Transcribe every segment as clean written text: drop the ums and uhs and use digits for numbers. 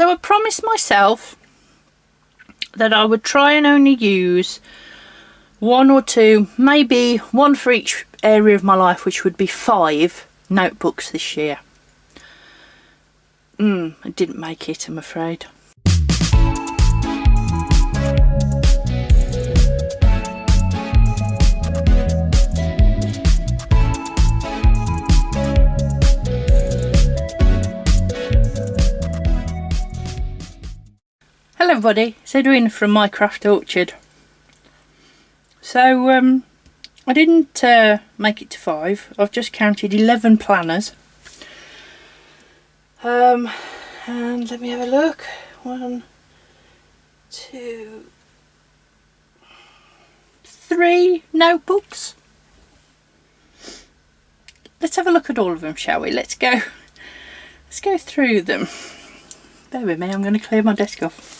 So I promised myself that I would try and only use one or two, maybe one for each area of my life, which would be 5 notebooks this year. I didn't make it, I'm afraid. Hello everybody, it's Edwin from Minecraft Orchard. So I didn't make it to 5. I've just counted 11 planners. And let me have a look. 1, 2, 3 notebooks. Let's have a look at all of them, shall we? Let's go through them. Bear with me, I'm going to clear my desk off.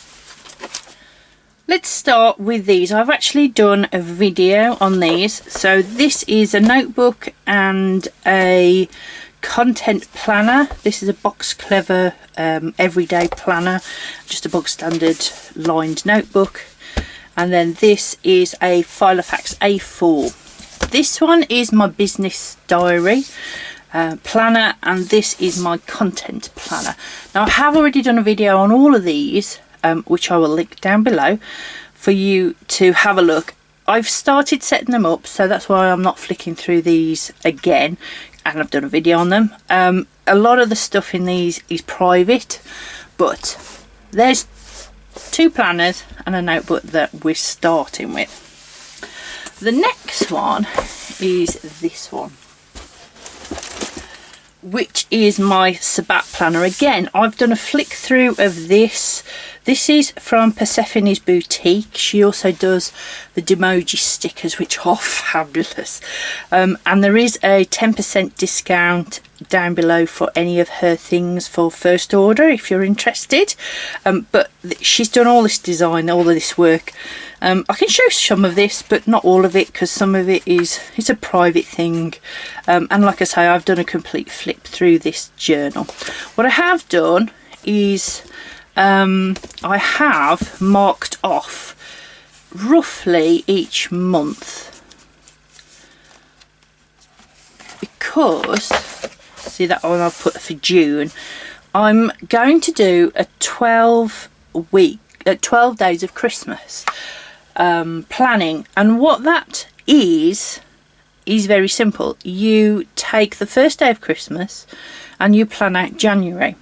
Let's start with these. I've actually done a video on these. So this is a notebook and a content planner. This is a Box Clever everyday planner, just a book standard lined notebook. And then this is a Filofax A4. This one is my business diary planner, and this is my content planner. Now I have already done a video on all of these, which I will link down below for you to have a look. I've started setting them up, so that's why I'm not flicking through these again, and I've done a video on them. A lot of the stuff in these is private, but there's 2 planners and a notebook that we're starting with. The next one is this one, which is my Sabbat planner. Again, I've done a flick through of this. This is from Persephone's Boutique. She also does the Demoji stickers, which are fabulous. And there is a 10% discount down below for any of her things for first order if you're interested. But she's done all this design, all of this work. I can show some of this, but not all of it, because some of it it's a private thing. And like I say, I've done a complete flip through this journal. What I have done is I have marked off roughly each month, because see that one I've put for June. I'm going to do a 12 days of Christmas planning, and what that is very simple. You take the first day of Christmas and you plan out January,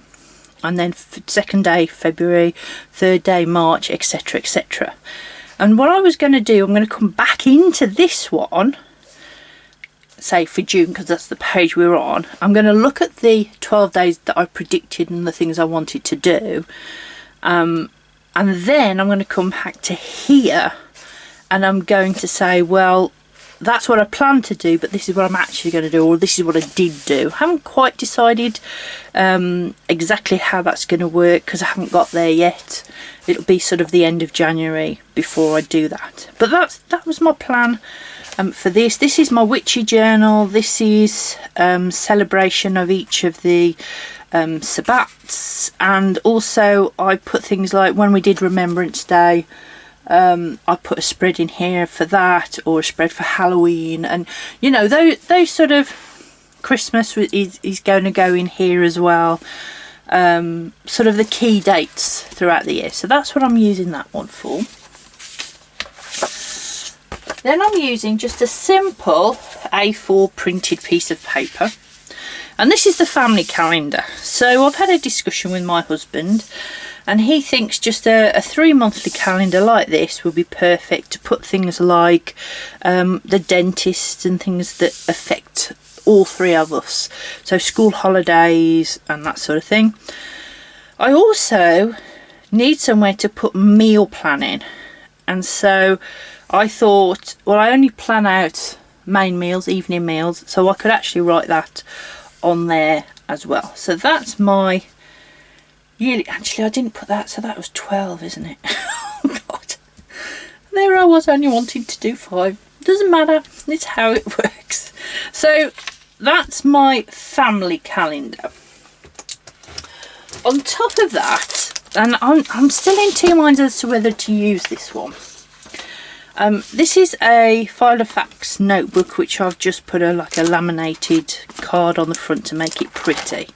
and then 2nd day February, 3rd day March, etc, etc. And what I was going to do, I'm going to come back into this one, say for June, because that's the page we're on. I'm going to look at the 12 days that I predicted and the things I wanted to do, and then I'm going to come back to here and I'm going to say, well, that's what I planned to do, but this is what I'm actually going to do, or this is what I did do. I haven't quite decided exactly how that's going to work, because I haven't got there yet. It'll be sort of the end of January before I do that. But that was my plan for this. This is my Witchy journal. This is celebration of each of the Sabbats, and also I put things like when we did Remembrance Day, I put a spread in here for that, or a spread for Halloween, and you know, those sort of Christmas is going to go in here as well. Sort of the key dates throughout the year. So that's what I'm using that one for. Then I'm using just a simple A4 printed piece of paper, and this is the family calendar. So I've had a discussion with my husband, and he thinks just a 3-monthly calendar like this would be perfect to put things like the dentist and things that affect all 3 of us, so school holidays and that sort of thing. I also need somewhere to put meal planning, and so I thought, well, I only plan out main meals, evening meals, so I could actually write that on there as well. So that's my yearly. Actually, I didn't put that, so that was 12, isn't it? Oh God, there I was only wanting to do 5. Doesn't matter, it's how it works. So that's my family calendar. On top of that, and I'm still in two minds as to whether to use this one. This is a Filofax notebook, which I've just put like a laminated card on the front to make it pretty.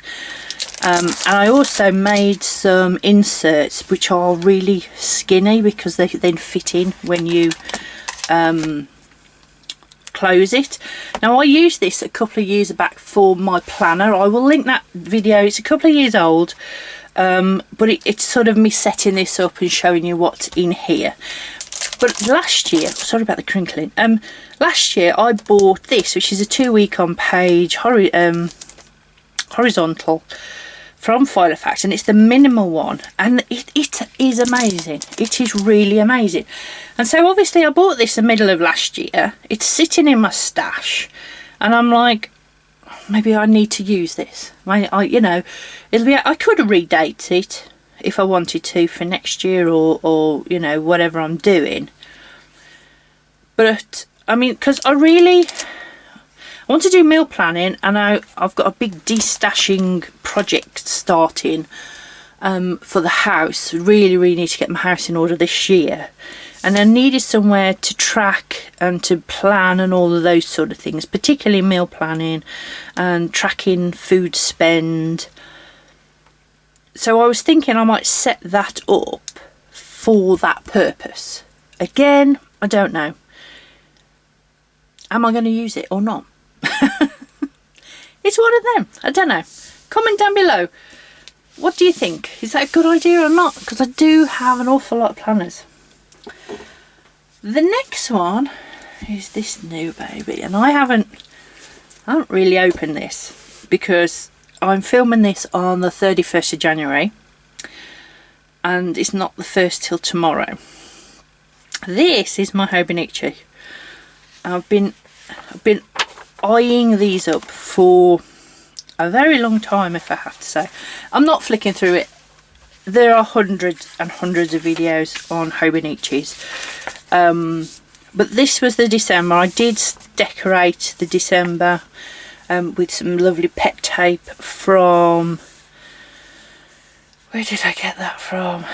And I also made some inserts which are really skinny because they then fit in when you close it. Now, I used this a couple of years back for my planner. I will link that video. It's a couple of years old, but it's sort of me setting this up and showing you what's in here. But last year, sorry about the crinkling, last year I bought this, which is a 2-week on page horizontal from Filofax, and it's the minimal one, and it is amazing. It is really amazing. And so obviously I bought this in the middle of last year. It's sitting in my stash, and I'm like, maybe I need to use this. You know, I could redate it if I wanted to for next year, or you know, whatever I'm doing. But I mean, because I want to do meal planning, and I've got a big destashing project starting for the house. Really need to get my house in order this year, and I needed somewhere to track and to plan and all of those sort of things, particularly meal planning and tracking food spend. So I was thinking I might set that up for that purpose. Again, I don't know. Am I going to use it or not? It's one of them. I don't know. Comment down below. What do you think? Is that a good idea or not? Because I do have an awful lot of planners. The next one is this new baby, and I haven't really opened this because I'm filming this on the 31st of January, and it's not the first till tomorrow. This is my Hichi. I've been eyeing these up for a very long time, if I have to say. I'm not flicking through it. There are hundreds and hundreds of videos on Hichis. But this was the December. I did decorate the December with some lovely pet tape from, where did I get that from?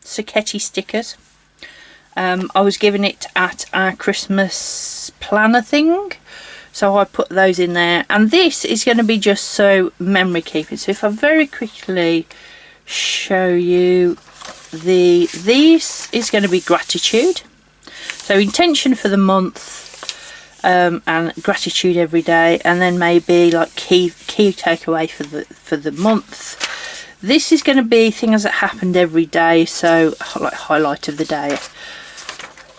Sacchetti stickers. I was given it at our Christmas planner thing, so I put those in there, and this is going to be just so memory keeping. So if I very quickly show you this is going to be gratitude. So intention for the month, and gratitude every day, and then maybe like key takeaway for the month. This is going to be things that happened every day, so like highlight of the day.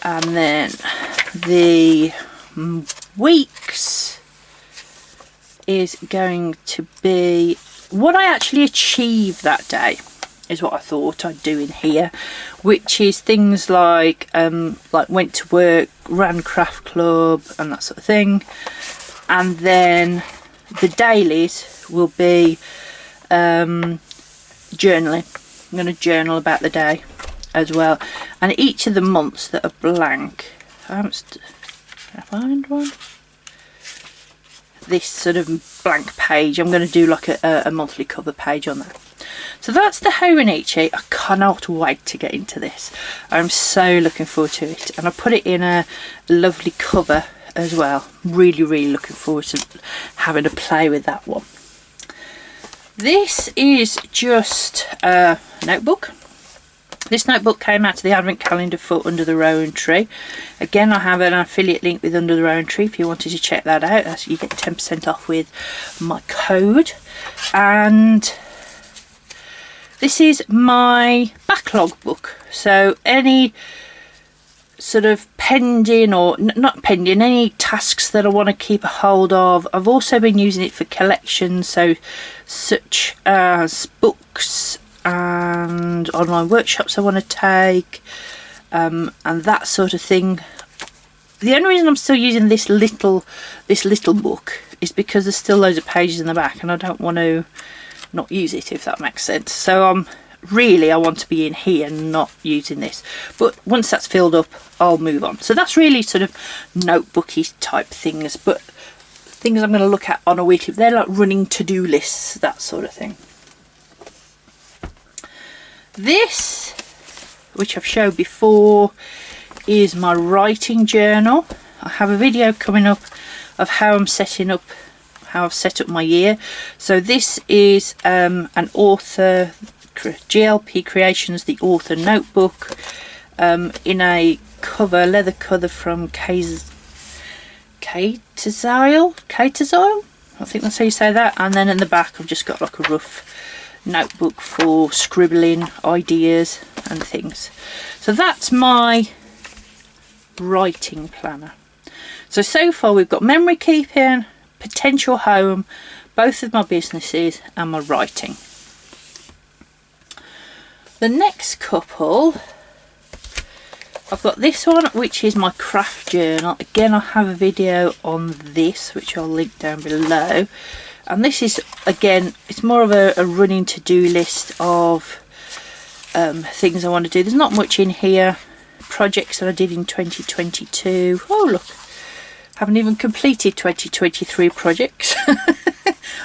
And then the weeks is going to be what I actually achieved that day, is what I thought I'd do in here, which is things like went to work, ran craft club and that sort of thing. And then the dailies will be journaling. I'm going to journal about the day as well, and each of the months that are blank, can I find one? This sort of blank page, I'm going to do like a monthly cover page on that. So that's the Hichi. I cannot wait to get into this. I'm so looking forward to it, and I put it in a lovely cover as well. Really looking forward to having a play with that one. This is just a notebook. This notebook came out of the advent calendar for Under the Rowan Tree. Again, I have an affiliate link with Under the Rowan Tree if you wanted to check that out. You get 10% off with my code. And this is my backlog book. So any sort of pending, or not pending, any tasks that I want to keep a hold of. I've also been using it for collections, so such as books and online workshops I want to take, and that sort of thing. The only reason I'm still using this little book is because there's still loads of pages in the back, and I don't want to not use it, if that makes sense. So really I want to be in here, not using this. But once that's filled up, I'll move on. So that's really sort of notebooky type things. But things I'm going to look at on a weekly. They're like running to-do lists, that sort of thing. This, which I've showed before, is my writing journal. I have a video coming up of how I've set up my year. So this is an author, GLP Creations, the author notebook, in a leather cover from Catazile, I think that's how you say that. And then in the back I've just got like a rough notebook for scribbling ideas and things. So that's my writing planner. So far we've got memory keeping, potential home, both of my businesses, and my writing. The next couple, I've got this one, which is my craft journal. Again, I have a video on this, which I'll link down below. And this is, again, it's more of a running to-do list of things I want to do. There's not much in here. Projects that I did in 2022. Oh, look. Haven't even completed 2023 projects.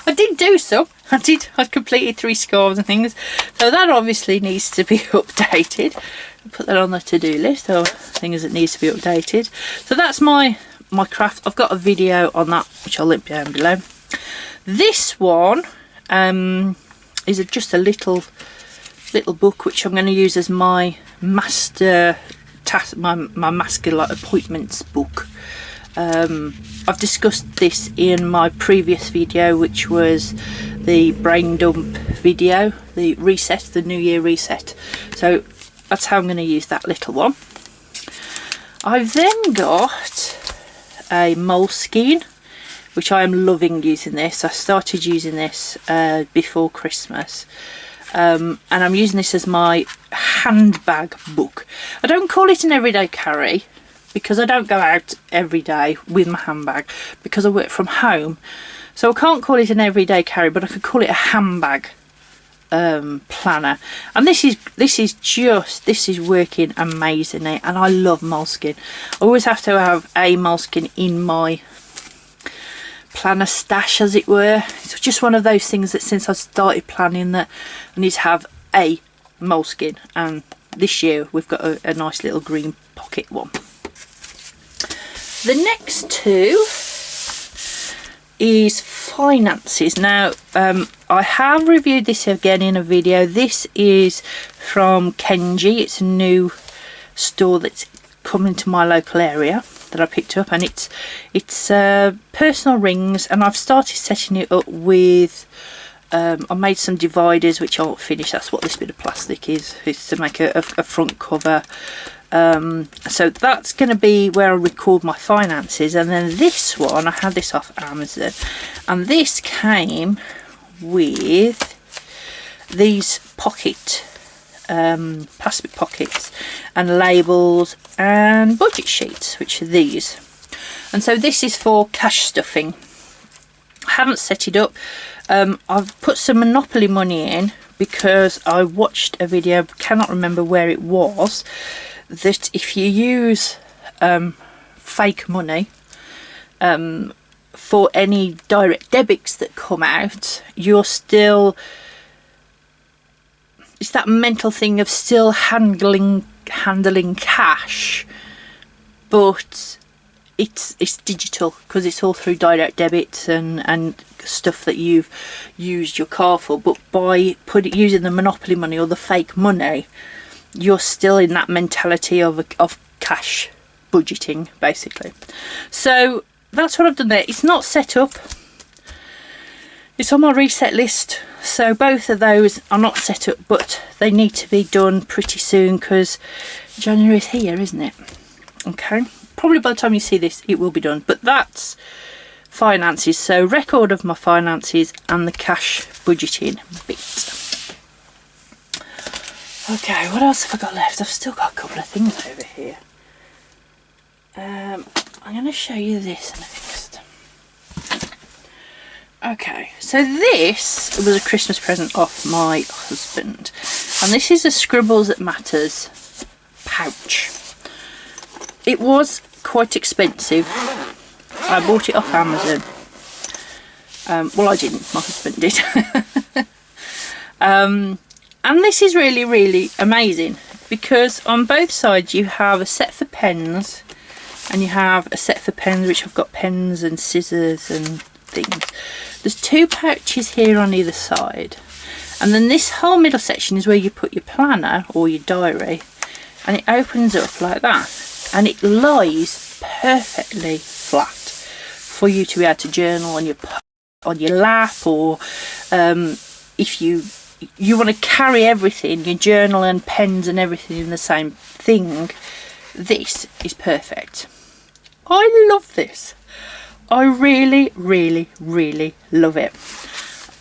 I did do some. I completed 3 scarves and things. So that obviously needs to be updated. I'll put that on the to-do list, or things that needs to be updated. So that's my craft. I've got a video on that, which I'll link down below. This one is just a little book, which I'm going to use as my master task, my master like appointments book. I've discussed this in my previous video, which was the brain dump video, the reset, the New Year reset. So that's how I'm going to use that little one. I've then got a Moleskine, which I am loving using this. I started using this before Christmas. And I'm using this as my handbag book. I don't call it an everyday carry, because I don't go out every day with my handbag, because I work from home. So I can't call it an everyday carry, but I could call it a handbag planner. And this is working amazingly, and I love Moleskine. I always have to have a Moleskine in my planner stash, as it were. It's just one of those things that since I started planning that I need to have a Moleskine, and this year we've got a nice little green pocket one. The next two is finances. Now I have reviewed this again in a video. This is from Kenji. It's a new store that's coming to my local area that I picked up, and it's personal rings, and I've started setting it up with I made some dividers which I'll finish. That's what this bit of plastic is to make a front cover. So that's going to be where I record my finances. And then this one, I had this off Amazon, and this came with these plastic pockets and labels and budget sheets, which are these. And so this is for cash stuffing. I haven't set it up. I've put some Monopoly money in because I watched a video, cannot remember where it was, that if you use fake money for any direct debits that come out, you're still, it's that mental thing of still handling cash, but it's digital, because it's all through direct debits and stuff that you've used your car for. But by using the Monopoly money or the fake money, you're still in that mentality of cash budgeting, basically. So that's what I've done there. It's not set up. It's on my reset list. So both of those are not set up, but they need to be done pretty soon, because January is here, isn't it? Okay. Probably by the time you see this, it will be done. But that's finances. So record of my finances and the cash budgeting bit. Okay, what else have I got left? I've still got a couple of things over here. I'm going to show you this next. Okay, so this was a Christmas present off my husband. And this is a Scribbles That Matters pouch. It was quite expensive. I bought it off Amazon. Well, I didn't, my husband did. And this is really, really amazing because on both sides you have a set for pens and you have a set for pens, which I've got pens and scissors and things. There's 2 pouches here on either side, and then this whole middle section is where you put your planner or your diary, and it opens up like that, and it lies perfectly flat for you to be able to journal on your lap, or if you want to carry everything, your journal and pens and everything in the same thing. This is perfect. I love this. I really, really, really love it.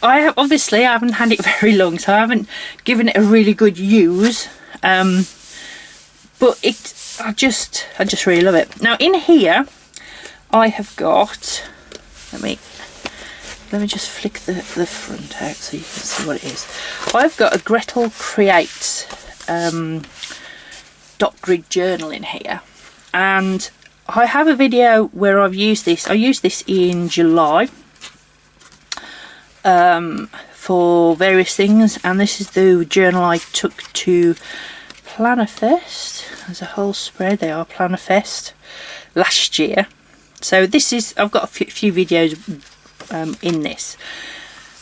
I haven't had it very long, so I haven't given it a really good use. But I just really love it. Now in here, I have got. Let me just flick the front out so you can see what it is. I've got a Gretel Creates dot grid journal in here, and I have a video where I've used this. I used this in July for various things, and this is the journal I took to Plannerfest. There's a whole spread. They are Plannerfest last year. So this is, I've got a few videos in this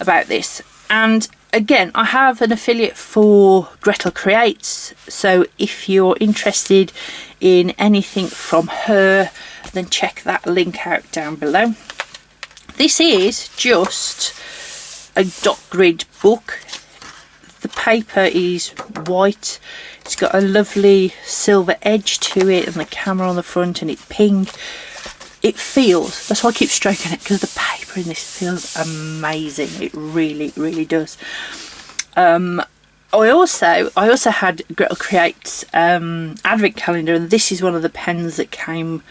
about this, and again I have an affiliate for Gretel Creates, so if you're interested in anything from her, then check that link out down below. This is just a dot grid book. The paper is white, it's got a lovely silver edge to it, and the camera on the front, and it's pink. It feels, that's why I keep stroking it, because the paper in this feels amazing. It really, really does. I also had Gretel Creates advent calendar, and this is one of the pens that came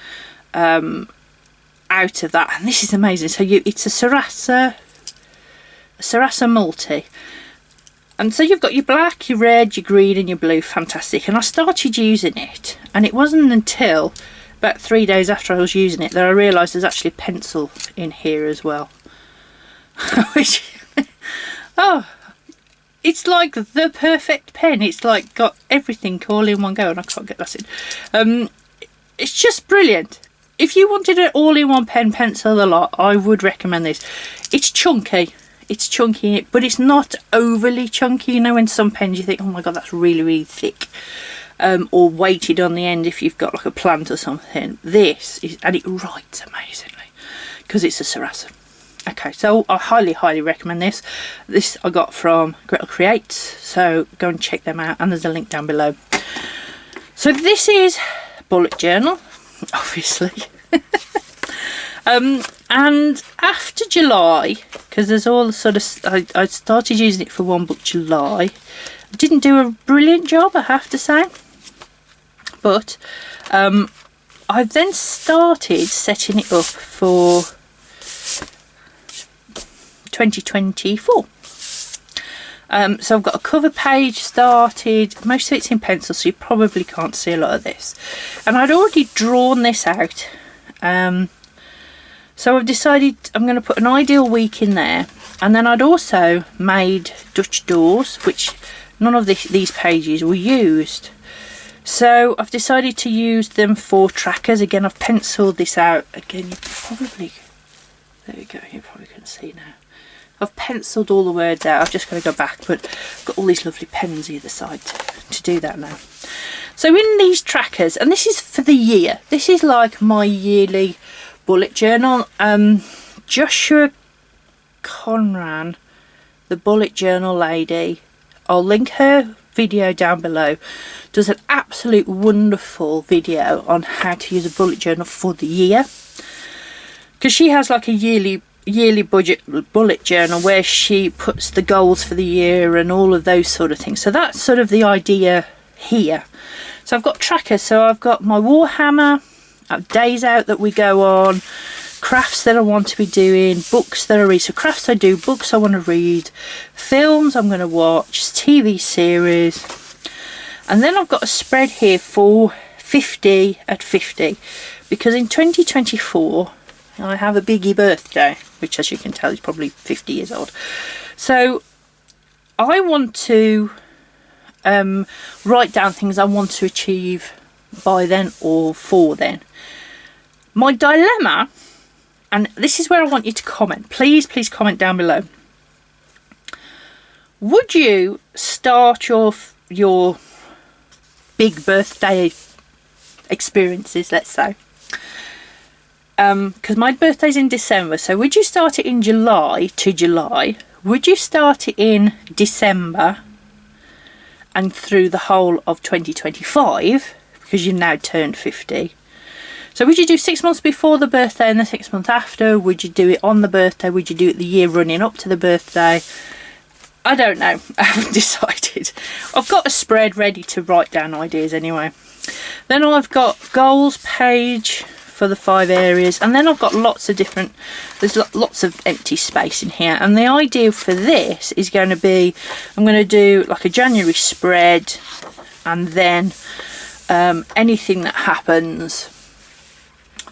out of that, and this is amazing. So it's a Sarasa multi, and so you've got your black, your red, your green and your blue. Fantastic. And I started using it, and it wasn't until about 3 days after I was using it that I realised there's actually a pencil in here as well. Which, oh, it's like the perfect pen. It's like got everything all in one go, and I can't get that in. It's just brilliant. If you wanted an all-in-one pen, pencil, the lot, I would recommend this. It's chunky. It's chunky, but it's not overly chunky. You know, when some pens you think, oh my god, that's really, really thick. Or weighted on the end if you've got like a plant or something. This is, and it writes amazingly because it's a Sarasa. Okay, so I highly, highly recommend this. This I got from Gretel Creates, so go and check them out, and there's a link down below. So this is bullet journal, obviously. And after July, because there's all the sort of, I started using it for one book July. I didn't do a brilliant job, I have to say. But I've then started setting it up for 2024. So I've got a cover page started. Most of it's in pencil, so you probably can't see a lot of this. And I'd already drawn this out. So I've decided I'm going to put an ideal week in there. And then I'd also made Dutch doors, which none of these pages were used. So I've decided to use them for trackers. Again, I've penciled this out. Again, you probably, there we go, you probably can see now. I've penciled all the words out. I've just got to go back, but I've got all these lovely pens either side to do that now. So in these trackers, and this is for the year, this is like my yearly bullet journal. Joshua Conran, the bullet journal lady, I'll link her video down below, does an absolute wonderful video on how to use a bullet journal for the year, because she has like a yearly bullet journal where she puts the goals for the year and all of those sort of things. So that's sort of the idea here. So I've got trackers. So I've got my Warhammer, days out that we go on, crafts that I want to be doing, books that I read. So crafts I do, books I want to read, films I'm going to watch, TV series. And then I've got a spread here for 50 at 50, because in 2024 I have a biggie birthday, which as you can tell is probably 50 years old. So I want to write down things I want to achieve by then or for then. My dilemma, and this is where I want you to comment. Please comment down below. Would you start your big birthday experiences, let's say, because my birthday's in December, so would you start it in July to July? Would you start it in December and through the whole of 2025, because you've now turned 50? So would you do 6 months before the birthday and the 6 months after? Would you do it on the birthday? Would you do it the year running up to the birthday? I don't know. I haven't decided. I've got a spread ready to write down ideas anyway. Then I've got goals page for the 5 areas, and then I've got lots of different, there's lots of empty space in here, and the idea for this is going to be, I'm going to do like a January spread, and then anything that happens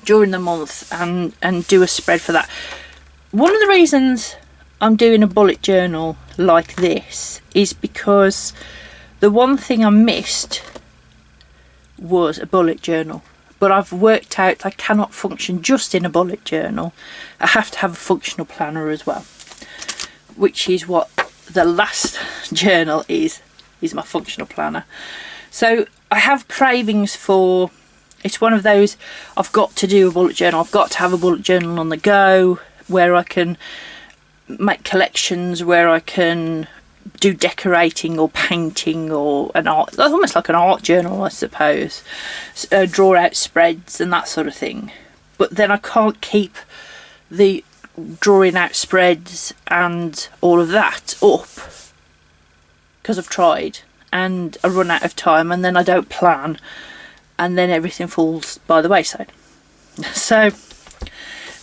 during the month, and do a spread for that. One of the reasons I'm doing a bullet journal like this is because the one thing I missed was a bullet journal, but I've worked out I cannot function just in a bullet journal. I have to have a functional planner as well, which is what the last journal is my functional planner. So I have cravings for, it's one of those, I've got to do a bullet journal, I've got to have a bullet journal on the go where I can make collections, where I can do decorating or painting or an art, almost like an art journal I suppose, draw out spreads and that sort of thing. But then I can't keep the drawing out spreads and all of that up because I've tried, and I run out of time, and then I don't plan, and then everything falls by the wayside. So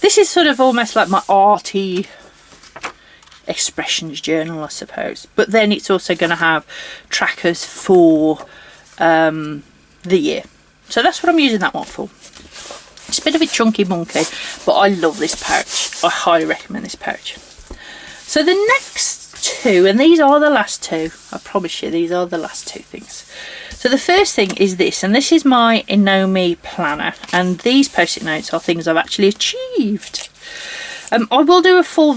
this is sort of almost like my arty expressions journal, I suppose, but then it's also going to have trackers for the year. So that's what I'm using that one for. It's a bit of a chunky monkey, but I love this pouch. I highly recommend this pouch. So the next two, and these are the last two, I promise you these are the last two things. So the first thing is this, and this is my EnomMe planner, and these post-it notes are things I've actually achieved. I will do a full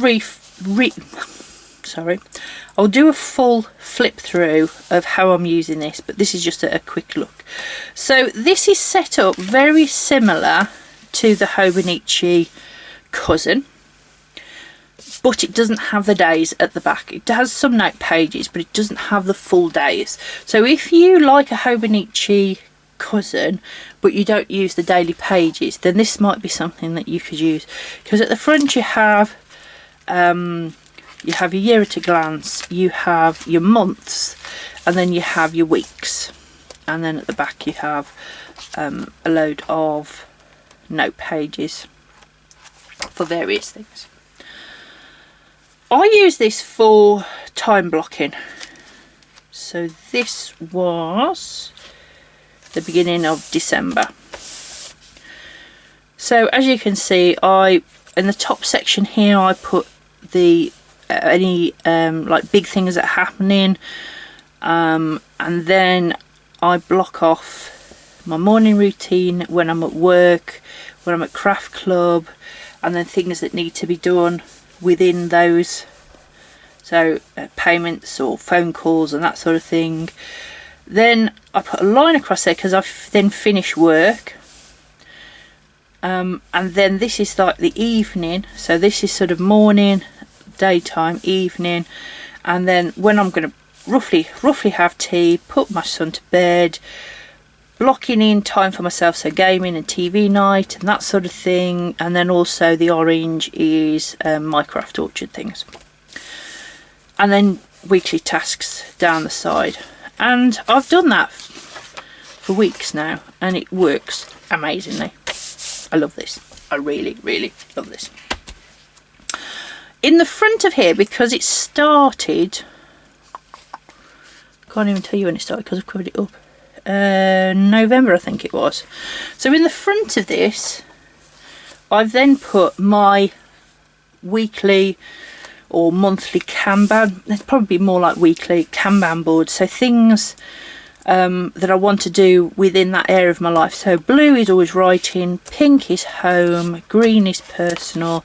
I'll do a full flip through of how I'm using this, but this is just a quick look. So this is set up very similar to the Hichi cousin, but it doesn't have the days at the back. It has some note pages, but it doesn't have the full days. So if you like a Hichi cousin but you don't use the daily pages, then this might be something that you could use, because at the front you have your year at a glance, you have your months, and then you have your weeks, and then at the back you have a load of note pages for various things. I use this for time blocking. So this was the beginning of December. So as you can see, in the top section here I put the any like big things that are happening, and then I block off my morning routine when I'm at work, when I'm at craft club, and then things that need to be done within those, so payments or phone calls and that sort of thing. Then I put a line across there because I've then finished work, and then this is like the evening, so this is sort of morning, daytime, evening, and then when I'm going to roughly have tea, put my son to bed, blocking in time for myself, so gaming and TV night and that sort of thing. And then also the orange is my craft orchard things, and then weekly tasks down the side. And I've done that for weeks now, and it works amazingly. I love this. I really love this. In the front of here, because it started, can't even tell you when it started because I've covered it up, November I think it was. So in the front of this I've then put my weekly or monthly Kanban, it's probably more like weekly Kanban board, so things that I want to do within that area of my life. So blue is always writing, pink is home, green is personal,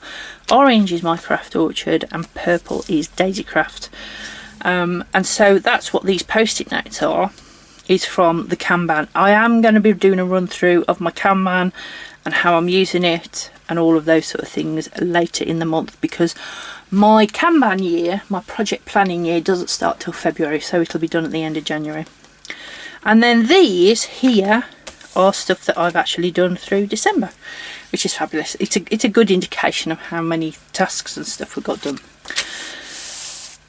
orange is my craft orchard, and purple is Daisycraft. And so that's what these post-it notes are, is from the Kanban. I am going to be doing a run through of my Kanban and how I'm using it and all of those sort of things later in the month, because my Kanban year, my project planning year, doesn't start till February, so it'll be done at the end of January. And then these here are stuff that I've actually done through December, which is fabulous. It's a good indication of how many tasks and stuff we've got done.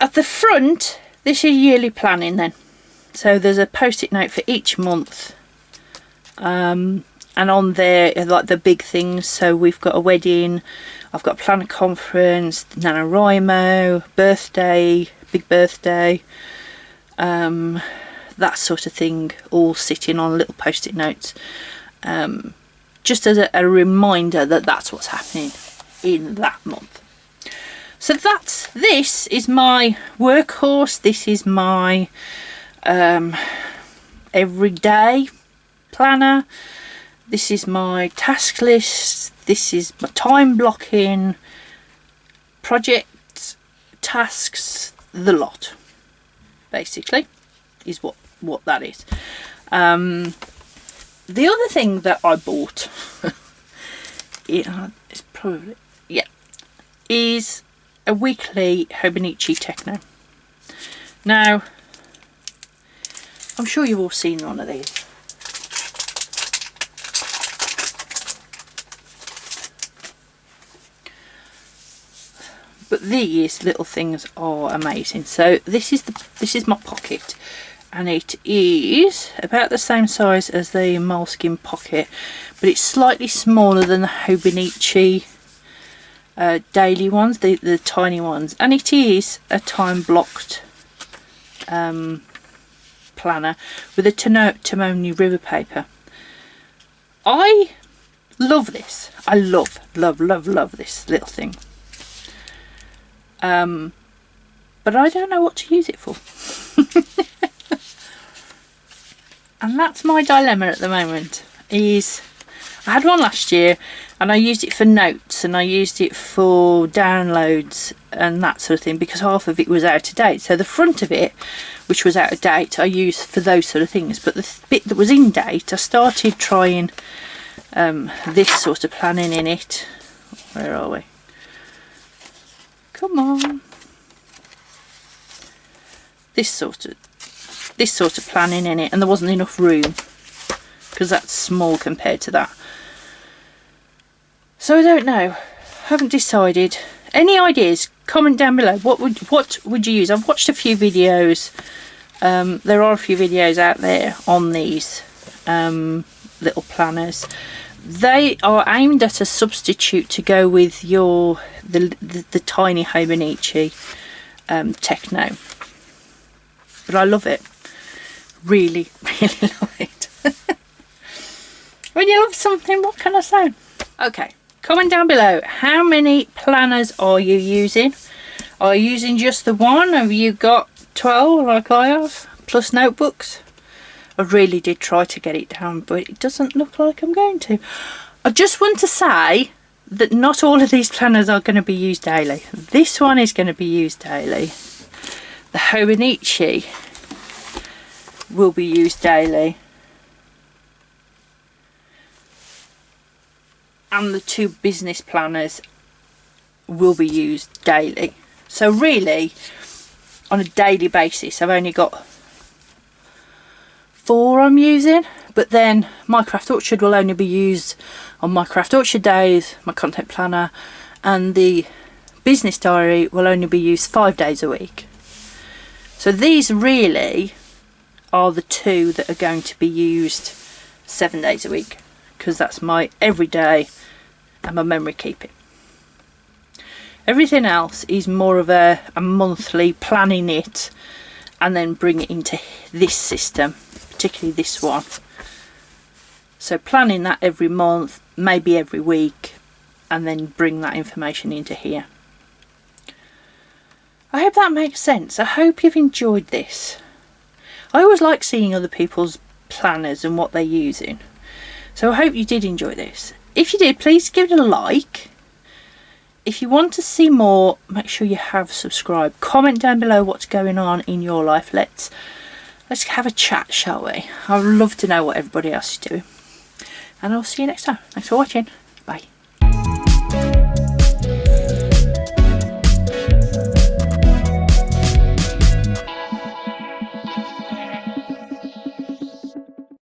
At the front, this is yearly planning then. So there's a post-it note for each month. And on there are like the big things. So we've got a wedding, I've got a planner conference, NaNoWriMo, birthday, big birthday, that sort of thing, all sitting on little post-it notes. Just as a reminder that that's what's happening in that month. So this is my workhorse, this is my everyday planner, this is my task list, this is my time blocking, project tasks, the lot, basically, is what that is. The other thing that I bought it's probably, yeah, is a weekly Hichi Techno. Now, I'm sure you've all seen one of these. But these little things are amazing. So this is my pocket, and it is about the same size as the MLE Skin pocket, but it's slightly smaller than the Hichi daily ones, the tiny ones, and it is a time blocked planner with a Timoni river paper. I love this. I love this little thing. But I don't know what to use it for. And that's my dilemma at the moment. Is I had one last year and I used it for notes and I used it for downloads and that sort of thing, because half of it was out of date. So the front of it, which was out of date, I used for those sort of things, but the bit that was in date, I started trying this sort of planning in it. Where are we? Come on. This sort of planning in it, and there wasn't enough room because that's small compared to that. So I don't know. Haven't decided. Any ideas? Comment down below. What would you use? I've watched a few videos. There are a few videos out there on these little planners. They are aimed at a substitute to go with the tiny Hichi Techno. But I love it. Really love it. When you love something, what can I say? Okay, comment down below. How many planners are you using? Are you using just the one? Have you got 12 like I have? Plus notebooks? I really did try to get it down, but it doesn't look like I'm going to. I just want to say that not all of these planners are going to be used daily. This one is going to be used daily. The Hichi will be used daily. And the two business planners will be used daily. So really, on a daily basis, I've only got 4 I'm using, but then my craft orchard will only be used on my craft orchard days, my content planner, and the business diary will only be used 5 days a week. So these really are the 2 that are going to be used 7 days a week, because that's my everyday and my memory keeping. Everything else is more of a monthly planning it and then bring it into this system, particularly this one. So planning that every month, maybe every week, and then bring that information into here. I hope that makes sense. I hope you've enjoyed this. I always like seeing other people's planners and what they're using. So I hope you did enjoy this. If you did, please give it a like. If you want to see more, make sure you have subscribed. Comment down below what's going on in your life. Let's have a chat, shall we? I'd love to know what everybody else is doing. And I'll see you next time. Thanks for watching. Bye.